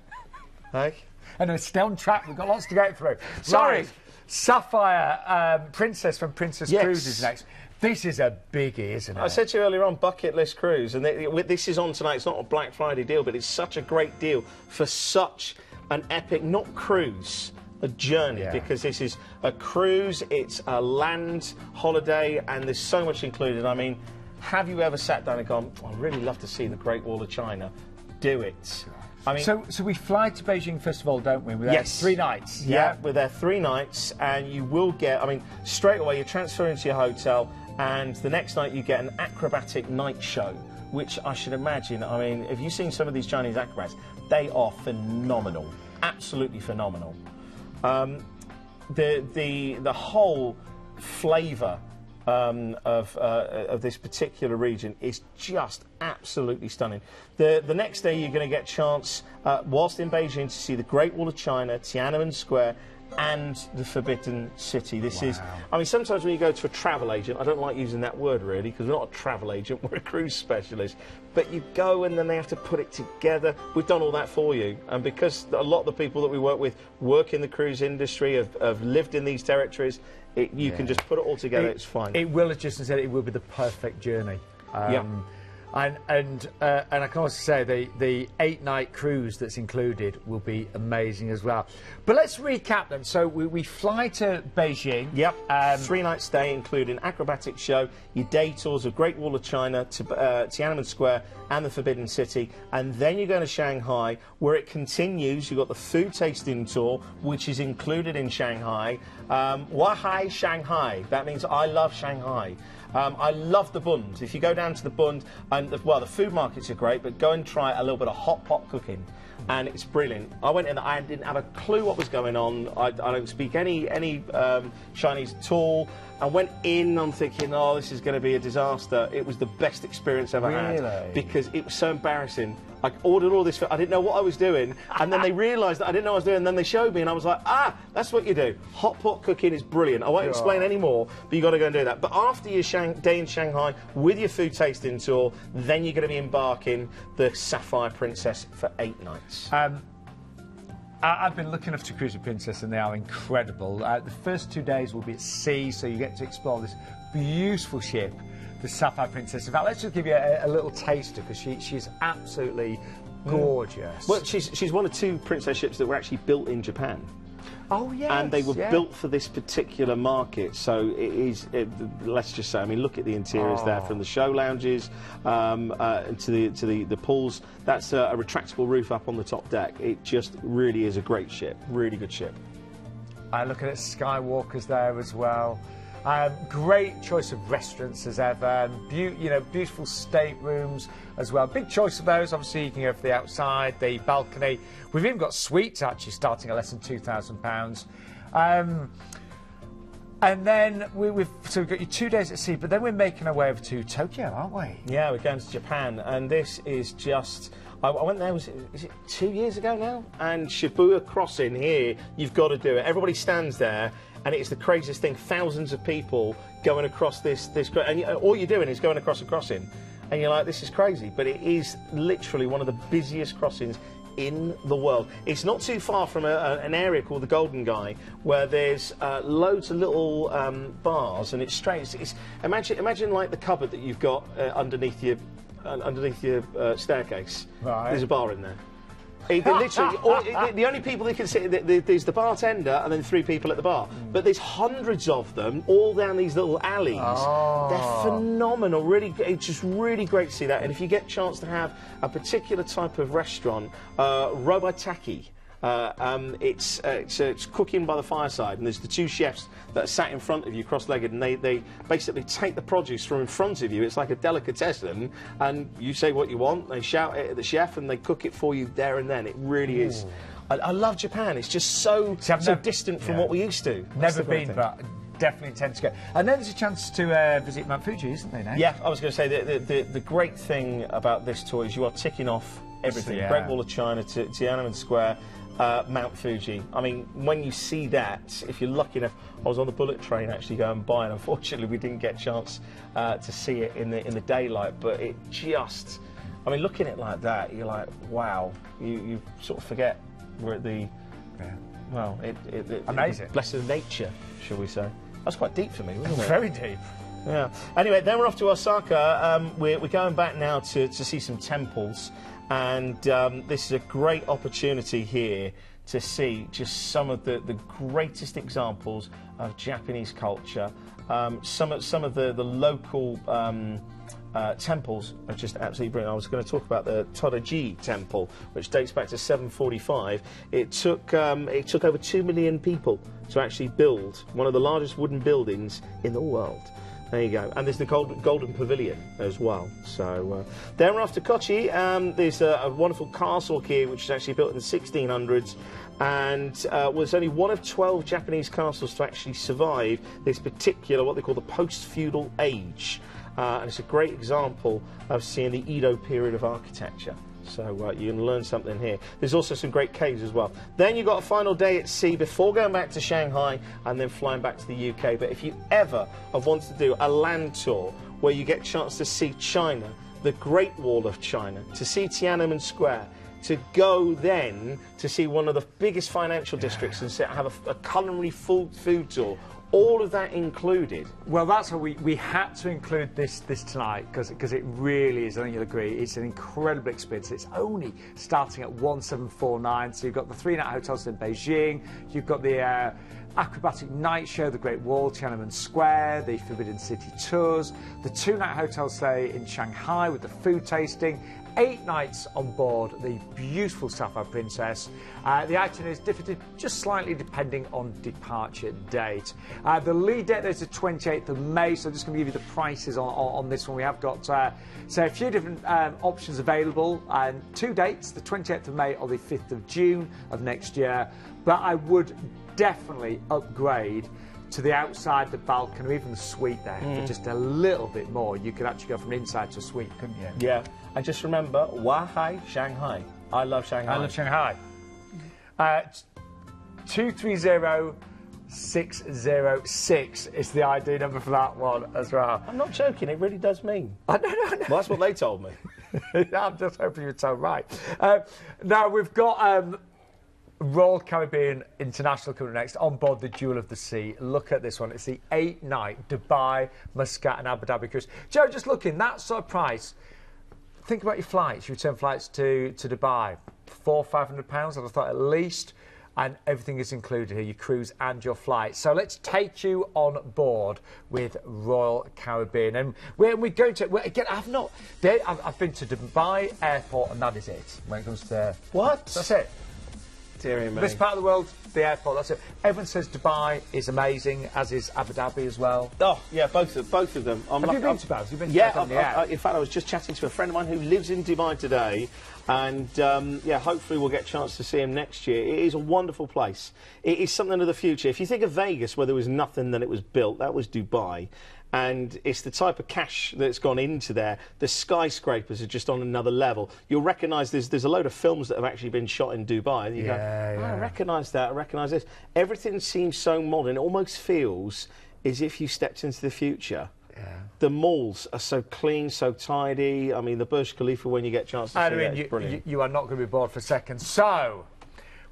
Hey? And we're still on track. We've got lots to get through. Sorry. Right. Sapphire Princess from Princess Yes. Cruises next. This is a biggie, isn't it? I said to you earlier on, bucket list cruise, and this is on tonight. It's not a Black Friday deal, but it's such a great deal for such an epic, not cruise, a journey, because this is a cruise, it's a land holiday, and there's so much included. I mean, have you ever sat down and gone, I'd really love to see the Great Wall of China? Do it. I mean, so we fly to Beijing first of all, don't we? We're there 3 nighs. Yeah, we're there 3 nights, and you will get, I mean, straight away you transfer into your hotel, and the next night you get an acrobatic night show, which I should imagine, I mean, have you seen some of these Chinese acrobats? They are phenomenal, absolutely phenomenal. The whole flavour of this particular region is just absolutely stunning. The next day you're going to get a chance, whilst in Beijing, to see the Great Wall of China, Tiananmen Square, and the Forbidden City. This is, I mean, sometimes when you go to a travel agent, I don't like using that word really, because we're not a travel agent, we're a cruise specialist, but you go and then they have to put it together. We've done all that for you, and because a lot of the people that we work with work in the cruise industry, have lived in these territories, you can just put it all together, it's fine. It will, as Justin said, it will be the perfect journey. And I can also say the 8-night cruise that's included will be amazing as well. But let's recap them. So we fly to Beijing. Yep. 3 night stay, including acrobatic show, your day tours of Great Wall of China, to Tiananmen Square and the Forbidden City, and then you're going to Shanghai, where it continues. You've got the food tasting tour, which is included in Shanghai. Wahai Shanghai. That means I love Shanghai. I love the Bund. If you go down to the Bund, and the food markets are great, but go and try a little bit of hot pot cooking, and it's brilliant. I went in, I didn't have a clue what was going on. I don't speak any Chinese at all. I went in, I'm thinking, oh, this is going to be a disaster. It was the best experience I've ever had, because it was so embarrassing. I ordered all this, I didn't know what I was doing, and then they realised that I didn't know what I was doing, and then they showed me, and I was like, that's what you do. Hot pot cooking is brilliant. I won't explain any more, but you've got to go and do that. But after your day in Shanghai, with your food tasting tour, then you're going to be embarking the Sapphire Princess for 8 nights. I've been lucky enough to cruise with Princess, and they are incredible. The first 2 days will be at sea, so you get to explore this beautiful ship, the Sapphire Princess. In fact, let's just give you a little taster, because she's absolutely gorgeous. Well, she's one of 2 princess ships that were actually built in Japan. Oh, yes. And they were built for this particular market, so it is, let's just say, I mean, look at the interiors there, from the show lounges to the pools. That's a retractable roof up on the top deck. It just really is a great ship, really good ship. I look at it, Skywalker's there as well. Great choice of restaurants as ever. Beautiful staterooms as well. Big choice of those. Obviously, you can go for the outside, the balcony. We've even got suites actually starting at less than £2,000. And then we've got your 2 days at sea, but then we're making our way over to Tokyo, aren't we? Yeah, we're going to Japan, and this is just. I went there, is it 2 years ago now? And Shibuya Crossing here, you've got to do it. Everybody stands there, and it's the craziest thing. Thousands of people going across this and all you're doing is going across a crossing, and you're like, this is crazy. But it is literally one of the busiest crossings in the world. It's not too far from an area called the Golden Guy, where there's loads of little bars, and it's strange. Imagine like the cupboard that you've got underneath your staircase. Right. There's a bar in there. Literally, the only people that can sit, there's the bartender and then 3 people at the bar. But there's hundreds of them all down these little alleys. They're phenomenal. Really, it's just really great to see that. And if you get a chance to have a particular type of restaurant, robaitaki, It's cooking by the fireside, and there's the two chefs that are sat in front of you, cross-legged, and they basically take the produce from in front of you. It's like a delicatessen, and you say what you want, they shout it at the chef, and they cook it for you there and then. It really is. I love Japan. It's just so distant from what we used to. Never been, but definitely intend to go. And then there's a chance to visit Mount Fuji, isn't there, now? Yeah, I was going to say the great thing about this tour is you are ticking off everything. Great Wall of China to Tiananmen Square, Mount Fuji. I mean, when you see that, if you're lucky enough, I was on the bullet train actually going by, and unfortunately we didn't get a chance to see it in the daylight. But it just, I mean, looking at it like that, you're like, wow. You sort of forget we're at the, well, amazing, blessed nature, shall we say? That's quite deep for me, wasn't it? Very deep. Yeah. Anyway, then we're off to Osaka. We're going back now to see some temples, and this is a great opportunity here to see just some of the greatest examples of Japanese culture. Some of the local temples are just absolutely brilliant. I was going to talk about the Todaiji Temple, which dates back to 745. It took over 2 million people to actually build one of the largest wooden buildings in the world. There you go. And there's the Golden Pavilion as well. So then we're off to Kochi. There's a wonderful castle here, which was actually built in the 1600s, and was only one of 12 Japanese castles to actually survive this particular, what they call the post-feudal age. And it's a great example of seeing the Edo period of architecture. So you can learn something here. There's also some great caves as well. Then you've got a final day at sea before going back to Shanghai and then flying back to the UK. But if you ever have wanted to do a land tour where you get a chance to see China, the Great Wall of China, to see Tiananmen Square, to go then to see one of the biggest financial districts and have a culinary food tour, all of that included. Well, that's why we had to include this tonight, because it really is, I think you'll agree, it's an incredible experience. It's only starting at 1,749, so you've got the 3-night hotels in Beijing, you've got the acrobatic night show, the Great Wall, Tiananmen Square, the Forbidden City tours, the 2-night hotel stay in Shanghai with the food tasting, 8 nights on board the beautiful Sapphire Princess. The itineraries differ just slightly depending on departure date. The lead date is the 28th of May, so I'm just going to give you the prices on this one. We have got so a few different options available, and 2 dates, the 28th of May or the 5th of June of next year. But I would definitely upgrade to the outside, the balcony, or even the suite there for just a little bit more. You could actually go from inside to a suite, couldn't you? Yeah. And just remember, Wahai Shanghai. I love Shanghai. I love Shanghai. 230606 is the ID number for that one as well. I'm not joking, it really does mean. No. Well, that's what they told me. I'm just hoping you were told right. Now, we've got Royal Caribbean International coming next on board the Jewel of the Sea. Look at this one. It's the 8-night Dubai, Muscat and Abu Dhabi cruise. Joe, just looking, that sort of price, think about your flights, your return flights to Dubai. £400-500, I'd have thought at least. And everything is included here, your cruise and your flight. So let's take you on board with Royal Caribbean. And we're going to, again, I've been to Dubai Airport, and that is it when it comes to... What? That's it. Dear me. This part of the world, the airport, that's it. Everyone says Dubai is amazing, as is Abu Dhabi as well. Oh, yeah, both of them. Have you been to Dubai? Yeah, in fact, I was just chatting to a friend of mine who lives in Dubai today, and yeah, hopefully we'll get a chance to see him next year. It is a wonderful place. It is something of the future. If you think of Vegas, where there was nothing then it was built, that was Dubai. And it's the type of cash that's gone into there. The skyscrapers are just on another level. You'll recognise there's a load of films that have actually been shot in Dubai. And you go, I recognise that, I recognise this. Everything seems so modern. It almost feels as if you stepped into the future. Yeah. The malls are so clean, so tidy. I mean, the Burj Khalifa, when you get a chance to see that, it's brilliant. You are not going to be bored for a second. So,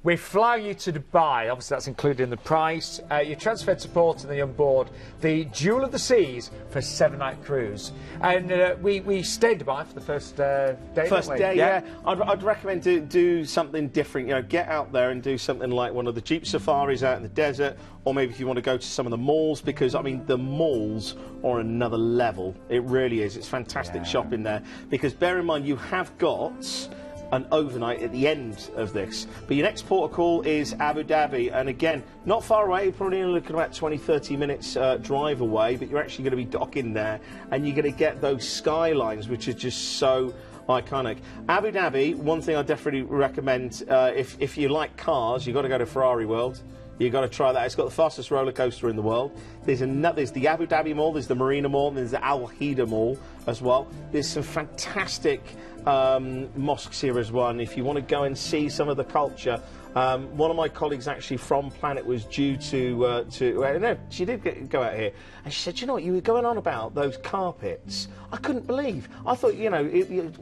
we're flying you to Dubai. Obviously, that's included in the price. You're transferred to port and then you're on board the Jewel of the Seas for a 7-night cruise. And we stayed in Dubai for the first day. First day, yeah. I'd recommend to do something different. You know, get out there and do something like one of the Jeep safaris out in the desert, or maybe if you want to go to some of the malls, because I mean the malls are another level. It really is. It's fantastic shopping there. Because bear in mind, you have got an overnight at the end of this. But your next port of call is Abu Dhabi, and again, not far away, probably only looking about 20-30 minutes drive away, but you're actually going to be docking there, and you're going to get those skylines, which are just so iconic. Abu Dhabi, one thing I definitely recommend, if you like cars, you've got to go to Ferrari World. You've got to try that. It's got the fastest roller coaster in the world. There's the Abu Dhabi Mall, there's the Marina Mall, and there's the Al Hida Mall as well. There's some fantastic mosques here as well, and if you want to go and see some of the culture, one of my colleagues actually from Planet was due to no, she did go out here, and she said, you know what, you were going on about those carpets. I couldn't believe. I thought, you know,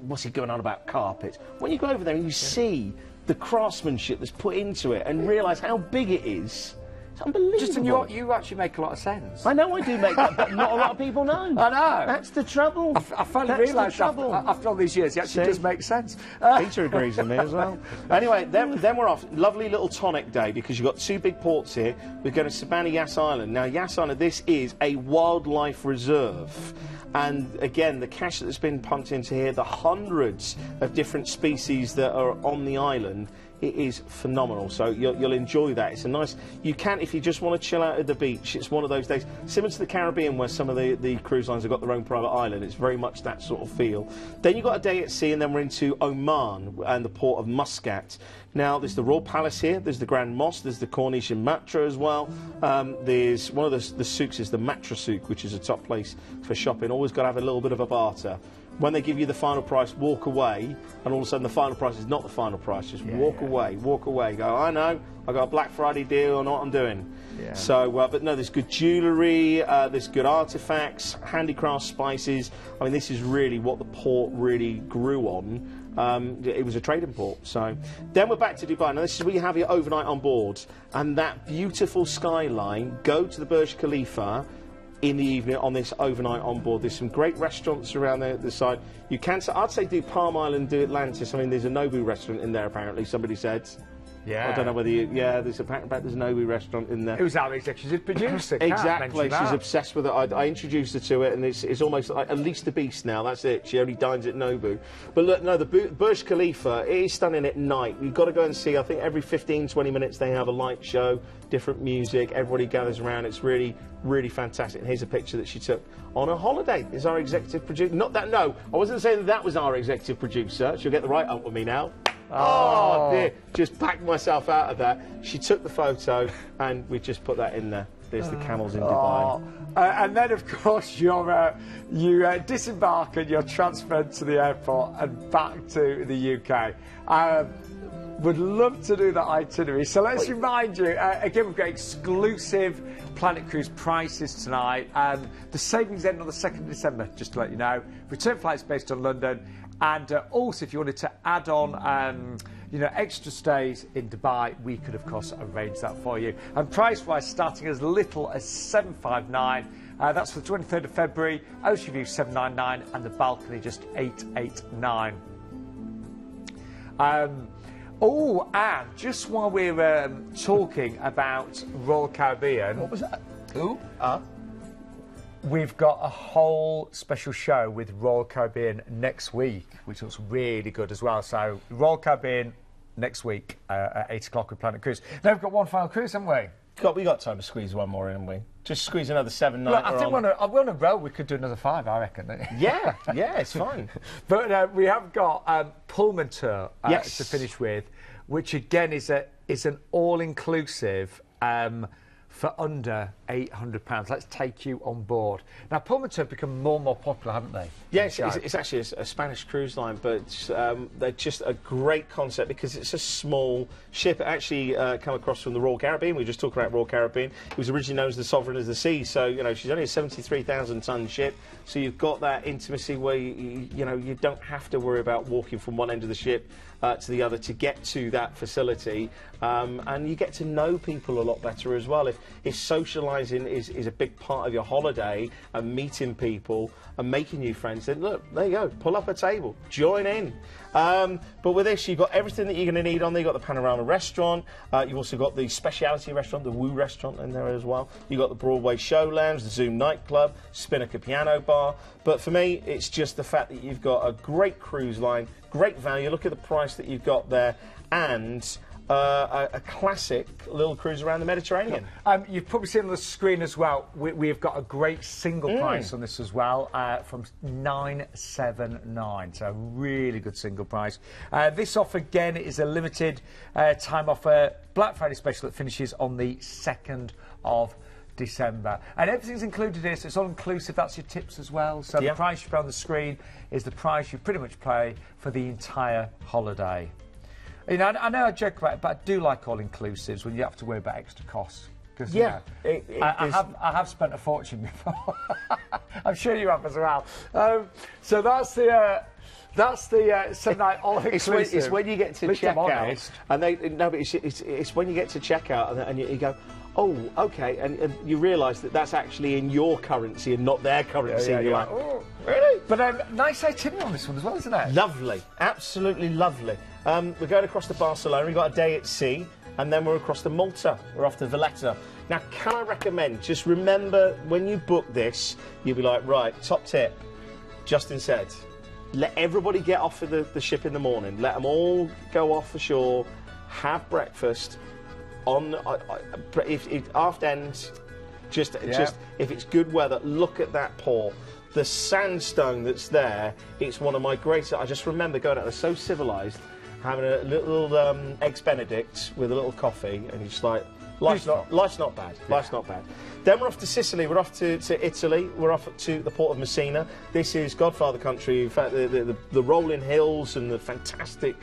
what's he going on about carpets? When you go over there and you see the craftsmanship that's put into it and realise how big it is, it's unbelievable. Justin, you actually make a lot of sense. I know I do make that, but not a lot of people know. I know. That's the trouble. I finally realised after all these years, it actually does make sense. Peter agrees with me as well. Anyway, then we're off. Lovely little tonic day, because you've got 2 big ports here. We're going to Sabana Yas Island. Now, Yas Island, this is a wildlife reserve. And again, the cash that's been pumped into here, the hundreds of different species that are on the island, it is phenomenal. So you'll enjoy that. It's a nice, you can, if you just want to chill out at the beach, it's one of those days, similar to the Caribbean where some of the cruise lines have got their own private island. It's very much that sort of feel. Then you've got a day at sea, and then we're into Oman and the port of Muscat. Now, there's the Royal Palace here, there's the Grand Mosque, there's the Corniche and Matra as well. There's one of the souks is the Matra souk, which is a top place for shopping. Always got to have a little bit of a barter. When they give you the final price, walk away, and all of a sudden the final price is not the final price. Just walk away. Go, I know, I got a Black Friday deal, I know what I'm doing. Yeah. So, but no, there's good jewellery, there's good artefacts, handicraft spices. I mean, this is really what the port really grew on. It was a trading port. So then we're back to Dubai. Now this is where you have your overnight on board, and that beautiful skyline. Go to the Burj Khalifa in the evening on this overnight on board. There's some great restaurants around the side. You can, I'd say, do Palm Island, do Atlantis. I mean, there's a Nobu restaurant in there, apparently, somebody said. Yeah. I don't know whether you... Yeah, there's a Nobu restaurant in there. It was our executive producer. Exactly. She's obsessed with it. I introduced her to it, and it's almost like at least the beast now. That's it. She only dines at Nobu. But look, no, the Burj Khalifa, it is stunning at night. You've got to go and see. I think every 15, 20 minutes they have a light show, different music. Everybody gathers around. It's really, really fantastic. And here's a picture that she took on a holiday. Is our executive producer... Not that... No, I wasn't saying that was our executive producer. She'll get the right up with me now. Oh dear, just backed myself out of that. She took the photo, and we just put that in there. There's the camels in Dubai. And then, of course, you disembark and you're transferred to the airport and back to the UK. Would love to do that itinerary. So let's remind you, again, we've got exclusive Planet Cruise prices tonight. The savings end on the 2nd of December, just to let you know. Return flights based on London. And also, if you wanted to add on, extra stays in Dubai, we could, of course, arrange that for you. And price-wise, starting as little as $759. That's for the 23rd of February. Ocean View $799, and the balcony just $889. Oh, and just while we're talking about Royal Caribbean... What was that? Ooh. We've got a whole special show with Royal Caribbean next week, which looks really good as well. So, Royal Caribbean next week at 8 o'clock with Planet Cruise. Now, we've got one final cruise, haven't we? We got time to squeeze one more in, haven't we? Just squeeze another 7 nights. I think we're on a roll. We could do another 5, I reckon. Yeah, it's fine. But we have got Pullman Tour to finish with, which again is an all-inclusive for under £800. Let's take you on board. Now, Pullman Tour have become more and more popular, haven't they? Yeah, it's actually a Spanish cruise line, but they're just a great concept because it's a small ship. It actually come across from the Royal Caribbean. We just talked about Royal Caribbean. It was originally known as the Sovereign of the Seas, so, she's only a 73,000-ton ship, so you've got that intimacy where, you don't have to worry about walking from one end of the ship to the other to get to that facility, and you get to know people a lot better as well. If if socialising is a big part of your holiday and meeting people and making new friends, then look, there you go, pull up a table, join in. But with this, you've got everything that you're going to need on there. You've got the Panorama restaurant, you've also got the specialty restaurant, the Woo restaurant in there as well. You've got the Broadway Show Lounge, the Zoom nightclub, Spinnaker Piano Bar. But for me, it's just the fact that you've got a great cruise line, great value. Look at the price that you've got there, and a classic little cruise around the Mediterranean. You've probably seen on the screen as well, we've got a great single price on this as well, from $979, so a really good single price. This offer, again, is a limited time offer, Black Friday special that finishes on the 2nd of December. And everything's included here, so it's all inclusive. That's your tips as well. So the price you pay on the screen is the price you pretty much pay for the entire holiday. You know, I know I joke about it, but I do like all-inclusives when you have to worry about extra costs. Because I have spent a fortune before. I'm sure you have as well. So that's the 7-night all-inclusive. It's when you get to checkout, and it's when you get to checkout and you go, oh, okay, and you realise that that's actually in your currency and not their currency. Yeah, and you're like, oh, really? But nice itinerary on this one as well, isn't it? Lovely, absolutely lovely. We're going across to Barcelona. We've got a day at sea, and then we're across to Malta. We're off to Valletta. Now, can I recommend, just remember, when you book this, you'll be like, right, top tip, Justin said, let everybody get off of the ship in the morning. Let them all go off the shore, have breakfast. If aft end, just if it's good weather, look at that port. The sandstone that's there, it's one of my greatest. I just remember going out there so civilised, having a little eggs Benedict with a little coffee, and you're just like, life's not bad. Life's not bad. Then we're off to Sicily. We're off to Italy. We're off to the port of Messina. This is Godfather country. In fact, the rolling hills and the fantastic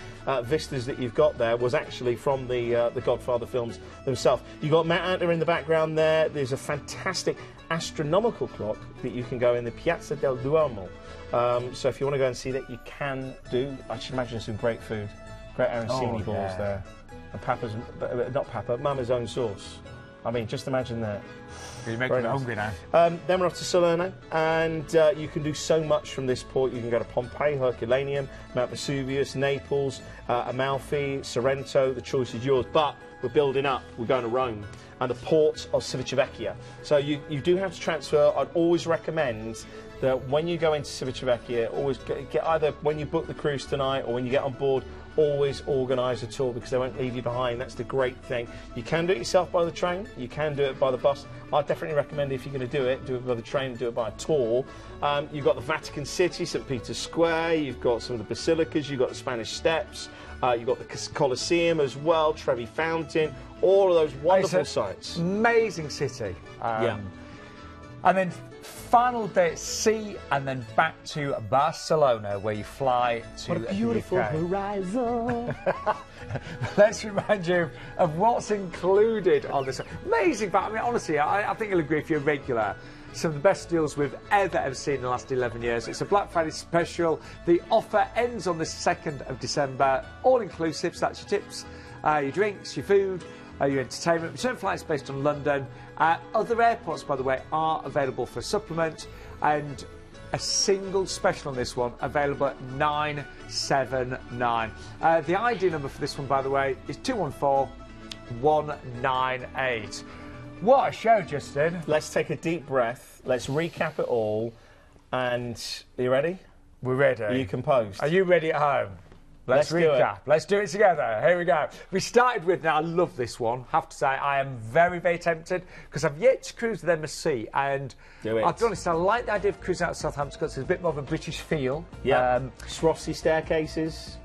vistas that you've got there was actually from the Godfather films themselves. You've got Mount Etna in the background there. There's a fantastic astronomical clock that you can go in the Piazza del Duomo. So if you want to go and see that, you can do. I should imagine some great food. Great arancini balls there. And Papa's, not Papa, Mama's own sauce. I mean, just imagine that. You're making me hungry now. Then we're off to Salerno, and you can do so much from this port. You can go to Pompeii, Herculaneum, Mount Vesuvius, Naples, Amalfi, Sorrento. The choice is yours, but we're building up. We're going to Rome and the port of Civitavecchia. So you do have to transfer. I'd always recommend that when you go into Civitavecchia, always get either when you book the cruise tonight or when you get on board, always organise a tour because they won't leave you behind. That's the great thing. You can do it yourself by the train, you can do it by the bus. I'd definitely recommend if you're going to do it by the train, do it by a tour. You've got the Vatican City, St. Peter's Square, you've got some of the basilicas, you've got the Spanish Steps, you've got the Colosseum as well, Trevi Fountain, all of those wonderful sites. Amazing city. Yeah. And then final day at sea, and then back to Barcelona, where you fly to what a beautiful the UK. horizon. Let's remind you of what's included on this. Amazing, but I mean, honestly, I think you'll agree if you're a regular. Some of the best deals we've ever seen in the last 11 years. It's a Black Friday special. The offer ends on the 2nd of December. All inclusive, so that's your tips, your drinks, your food, your entertainment. Return flights based on London. Other airports, by the way, are available for supplement, and a single special on this one available at $979. The ID number for this one, by the way, is 214198. What a show, Justin. Let's take a deep breath. Let's recap it all. And are you ready? We're ready. Are you composed? Are you ready at home? Let's recap. Let's do it together. Here we go. We started with, now I love this one. Have to say, I am very, very tempted because I've yet to cruise with MSC, and I'll be honest, I like the idea of cruising out of Southampton because it's a bit more of a British feel. Yeah. Swarovski staircases.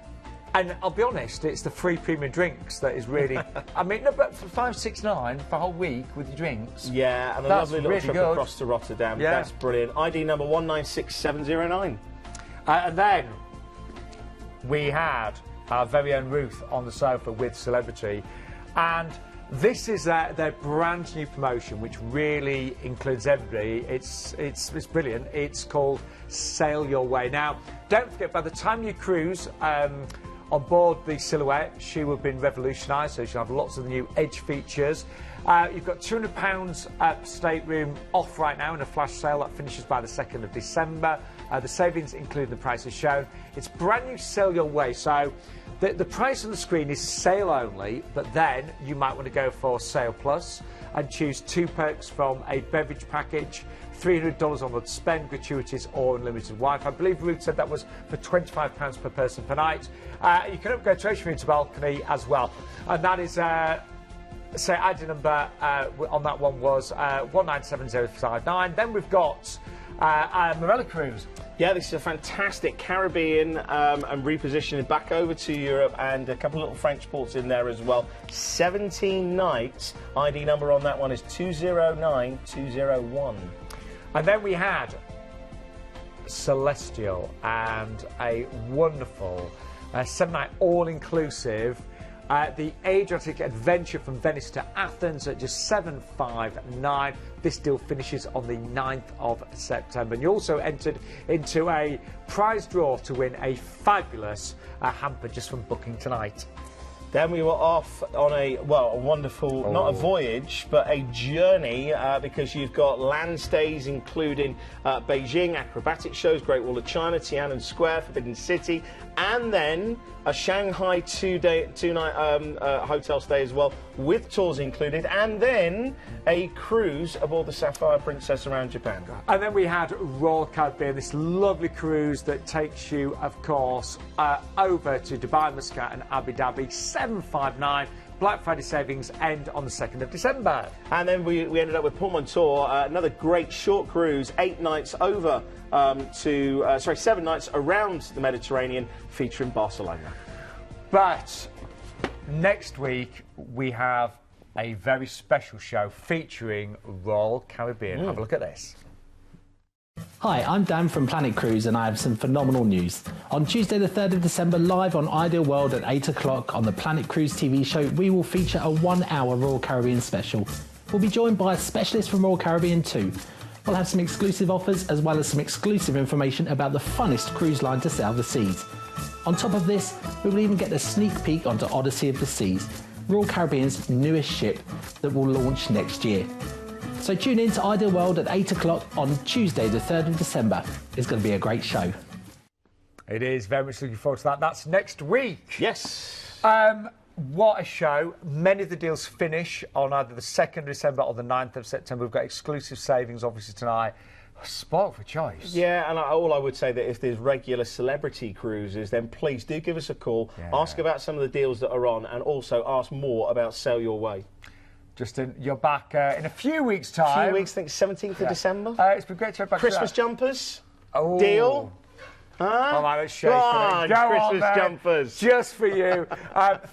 And I'll be honest, it's the free premium drinks that is really. I mean, no, but for $569 for a whole week with your drinks. Yeah, and a lovely little trip across to Rotterdam. Yeah. That's brilliant. ID number 196709. And then we had our very own Ruth on the sofa with Celebrity, and this is their brand new promotion, which really includes everybody. It's brilliant. It's called Sail Your Way. Now, don't forget, by the time you cruise On board the Silhouette, she will have been revolutionised, so she'll have lots of the new edge features. You've got £200 stateroom off right now in a flash sale that finishes by the 2nd of December. The savings include the prices shown. It's brand new Sail Your Way, so the price on the screen is sail only, but then you might want to go for Sail Plus and choose 2 perks from a beverage package, $300 onward spend, gratuities or unlimited Wi-Fi. I believe Ruth said that was for £25 per person per night. You can upgrade to Ocean View to balcony as well, and that is say ID number on that one was 197059. Then we've got a Marella cruise. Yeah, this is a fantastic Caribbean and repositioning back over to Europe, and a couple of little French ports in there as well. 17 nights. ID number on that one is 209201. And then we had Celestial and a wonderful 7-night all-inclusive. The Adriatic Adventure from Venice to Athens at just $759. This deal finishes on the 9th of September. And you also entered into a prize draw to win a fabulous hamper just from booking tonight. Then we were off on a wonderful, not a voyage, but a journey, because you've got land stays including Beijing, acrobatic shows, Great Wall of China, Tiananmen Square, Forbidden City, and then a Shanghai two-night hotel stay as well, with tours included, and then a cruise aboard the Sapphire Princess around Japan. And then we had Royal Caribbean, this lovely cruise that takes you, of course, over to Dubai, Muscat and Abu Dhabi, $759. Black Friday savings end on the 2nd of December. And then we ended up with Portmontour, another great short cruise, 8 nights over 7 nights around the Mediterranean, featuring Barcelona. But next week we have a very special show featuring Royal Caribbean. Have a look at this. Hi, I'm Dan from Planet Cruise and I have some phenomenal news. On Tuesday the 3rd of December, live on Ideal World at 8 o'clock on the Planet Cruise TV show, we will feature a 1-hour Royal Caribbean special. We'll be joined by a specialist from Royal Caribbean too. We'll have some exclusive offers as well as some exclusive information about the funnest cruise line to sail the seas. On top of this, we will even get a sneak peek onto Odyssey of the Seas, Royal Caribbean's newest ship that will launch next year. So tune in to Ideal World at 8 o'clock on Tuesday the 3rd of December. It's going to be a great show. It is, very much looking forward to that. That's next week. Yes. What a show. Many of the deals finish on either the 2nd of December or the 9th of September. We've got exclusive savings, obviously, tonight. Spot for choice. Yeah, and all I would say that if there's regular celebrity cruises, then please do give us a call, ask about some of the deals that are on, and also ask more about Sail Your Way. Justin, you're back in a few weeks' time. A few weeks, I think 17th of December. It's been great to have back. Christmas jumpers. Oh. Deal. Huh? Oh, man, let's shake Go it. on, Go Christmas on, jumpers. Just for you.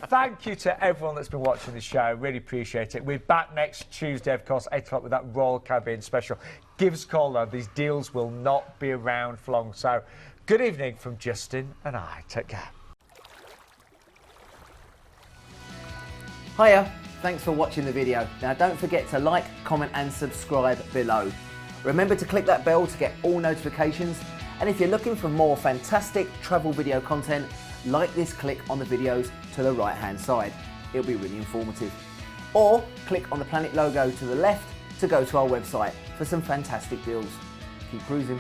Thank you to everyone that's been watching the show. Really appreciate it. We're back next Tuesday, of course, 8 o'clock with that Royal Caribbean special. Give us a call, though. These deals will not be around for long. So, good evening from Justin and I. Take care. Hiya, thanks for watching the video. Now don't forget to like, comment and subscribe below. Remember to click that bell to get all notifications, and if you're looking for more fantastic travel video content, like this click on the videos to the right hand side. It'll be really informative. Or click on the Planet logo to the left to go to our website for some fantastic deals. Keep cruising.